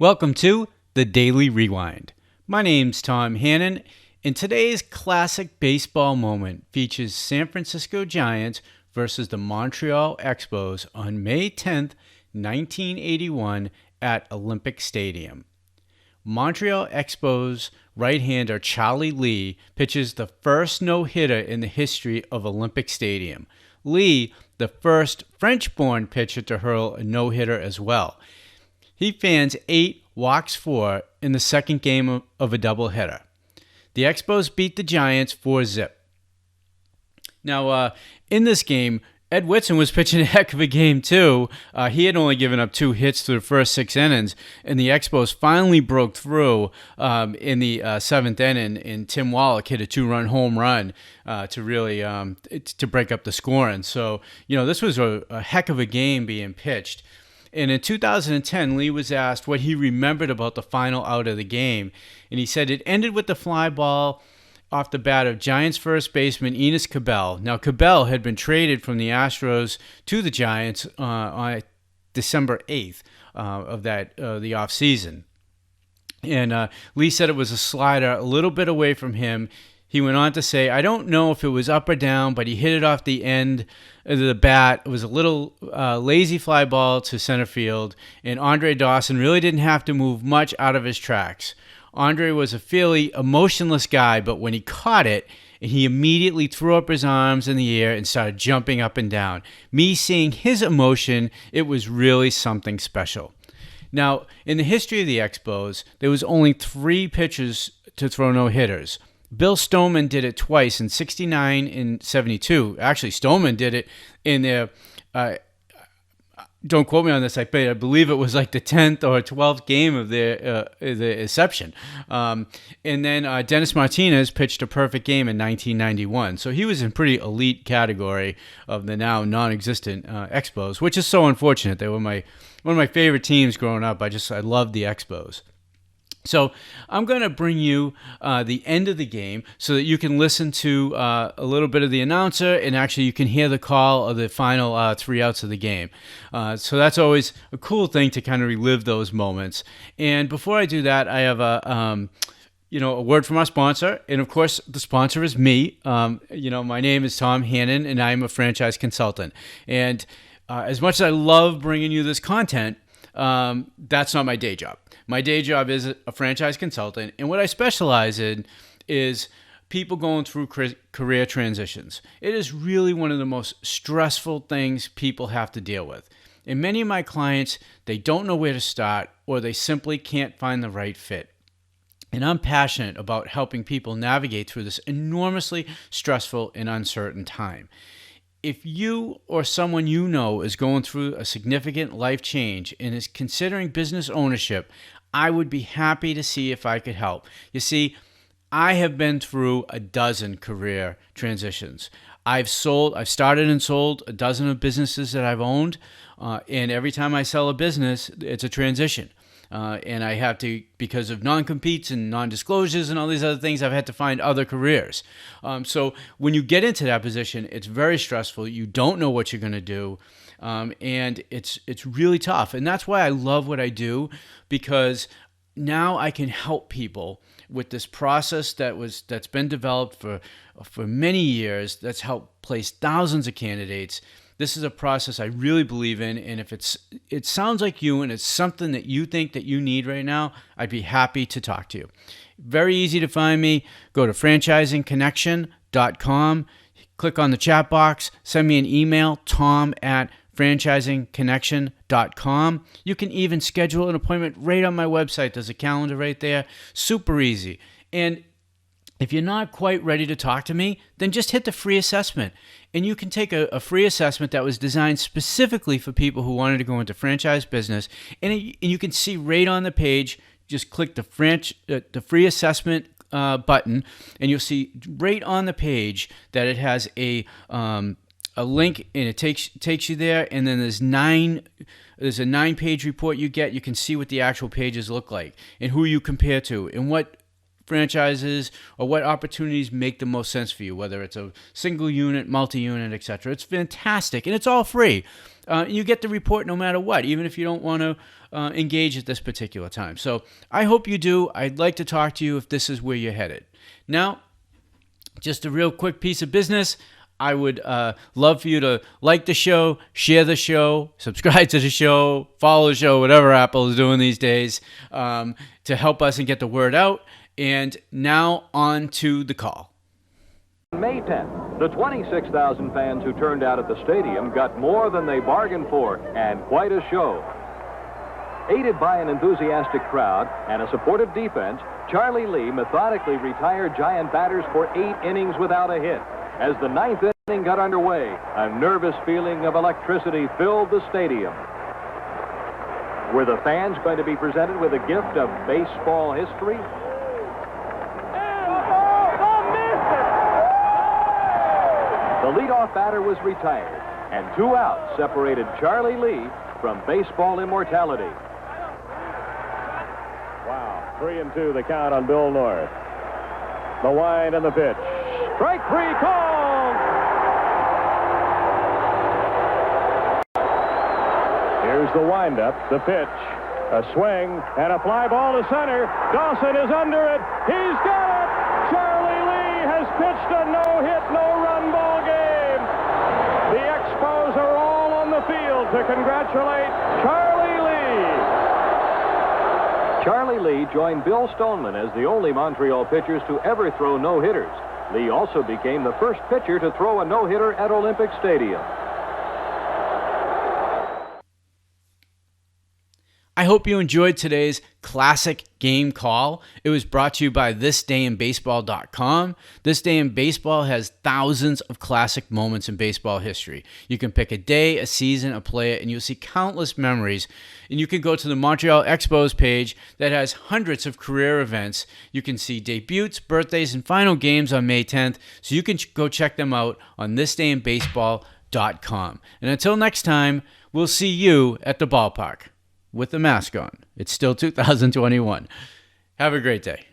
Welcome to the Daily Rewind. My name's Tom Hannon, and today's classic baseball moment features San Francisco Giants versus the Montreal Expos on May 10th, 1981 at Olympic Stadium. Montreal Expos right-hander Charlie Lea pitches the first no-hitter in the history of Olympic Stadium. Lea, the first French-born pitcher to hurl a no-hitter as well. He fans 8, walks 4 in the second game of a doubleheader. The Expos beat the Giants 4-0. Now, in this game, Ed Whitson was pitching a heck of a game, too. He had only given up 2 hits through the first 6 innings, and the Expos finally broke through in the 7th inning, and Tim Wallach hit a 2-run home run to really to break up the scoring. So, this was a heck of a game being pitched. And in 2010, Lea was asked what he remembered about the final out of the game, and he said it ended with the fly ball off the bat of Giants first baseman Enos Cabell. Now, Cabell had been traded from the Astros to the Giants on December 8th of the offseason. And Lea said it was a slider a little bit away from him. He went on to say, I don't know if it was up or down, but he hit it off the end of the bat. It was a little lazy fly ball to center field, and Andre Dawson really didn't have to move much out of his tracks. Andre was a fairly emotionless guy, but when he caught it, he immediately threw up his arms in the air and started jumping up and down. Me seeing his emotion, it was really something special. Now, in the history of the Expos, there was only 3 pitchers to throw no-hitters. Bill Stoneman did it twice in 69 and 72. Actually, Stoneman did it in their don't quote me on this, I believe it was like the 10th or 12th game of the inception. And then Dennis Martinez pitched a perfect game in 1991. So he was in pretty elite category of the now non-existent Expos, which is so unfortunate. They were one of my favorite teams growing up. I loved the Expos. So I'm going to bring you the end of the game so that you can listen to a little bit of the announcer, and actually you can hear the call of the final 3 outs of the game. So that's always a cool thing to kind of relive those moments. And before I do that, I have a word from our sponsor, and of course the sponsor is me. My name is Tom Hannon, and I'm a franchise consultant. And as much as I love bringing you this content, that's not my day job. My day job is a franchise consultant, and what I specialize in is people going through career transitions. It is really one of the most stressful things people have to deal with. And many of my clients, they don't know where to start, or they simply can't find the right fit. And I'm passionate about helping people navigate through this enormously stressful and uncertain time. If you or someone you know is going through a significant life change and is considering business ownership, I would be happy to see if I could help. You see, I have been through a dozen career transitions. I've started and sold a dozen of businesses that I've owned, and every time I sell a business, it's a transition. And I have to, because of non-competes and non-disclosures and all these other things, I've had to find other careers. So when you get into that position, it's very stressful. You don't know what you're going to do, and it's really tough. And that's why I love what I do, because now I can help people with this process that's been developed for many years. That's helped place thousands of candidates. This is a process I really believe in, and if it sounds like you and it's something that you think that you need right now, I'd be happy to talk to you. Very easy to find me. Go to franchisingconnection.com, click on the chat box, send me an email, tom@franchisingconnection.com. You can even schedule an appointment right on my website. There's a calendar right there. Super easy. And if you're not quite ready to talk to me, then just hit the free assessment. And you can take a free assessment that was designed specifically for people who wanted to go into franchise business. And you can see right on the page, just click the free assessment button, and you'll see right on the page that it has a link, and it takes you there. And then there's a 9-page report you get. You can see what the actual pages look like and who you compare to and what franchises or what opportunities make the most sense for you, whether it's a single unit, multi-unit, etc. It's fantastic, and it's all free. You get the report no matter what, even if you don't want to engage at this particular time. So I hope you do. I'd like to talk to you if this is where you're headed. Now, just a real quick piece of business. I would love for you to like the show, share the show, subscribe to the show, follow the show, whatever Apple is doing these days, to help us and get the word out. And now on to the call. May 10th, the 26,000 fans who turned out at the stadium got more than they bargained for, and quite a show. Aided by an enthusiastic crowd and a supportive defense, Charlie Lea methodically retired Giant batters for 8 innings without a hit. As the 9th inning got underway, a nervous feeling of electricity filled the stadium. Were the fans going to be presented with a gift of baseball history? The leadoff batter was retired, and 2 outs separated Charlie Lea from baseball immortality. Wow, 3-2 the count on Bill North. The wind and the pitch. Strike 3 called. Here's the windup, the pitch, a swing, and a fly ball to center. Dawson is under it. He's got it. Charlie Lea has pitched a no-hit, no-run ball game. The Expos are all on the field to congratulate Charlie Lea. Charlie Lea joined Bill Stoneman as the only Montreal pitchers to ever throw no-hitters. Lea also became the first pitcher to throw a no-hitter at Olympic Stadium. I hope you enjoyed today's classic game call. It was brought to you by thisdayinbaseball.com. This Day in Baseball has thousands of classic moments in baseball history. You can pick a day, a season, a player, and you'll see countless memories. And you can go to the Montreal Expos page that has hundreds of career events. You can see debuts, birthdays, and final games on May 10th, so you can go check them out on thisdayinbaseball.com. And until next time, we'll see you at the ballpark. With the mask on. It's still 2021. Have a great day.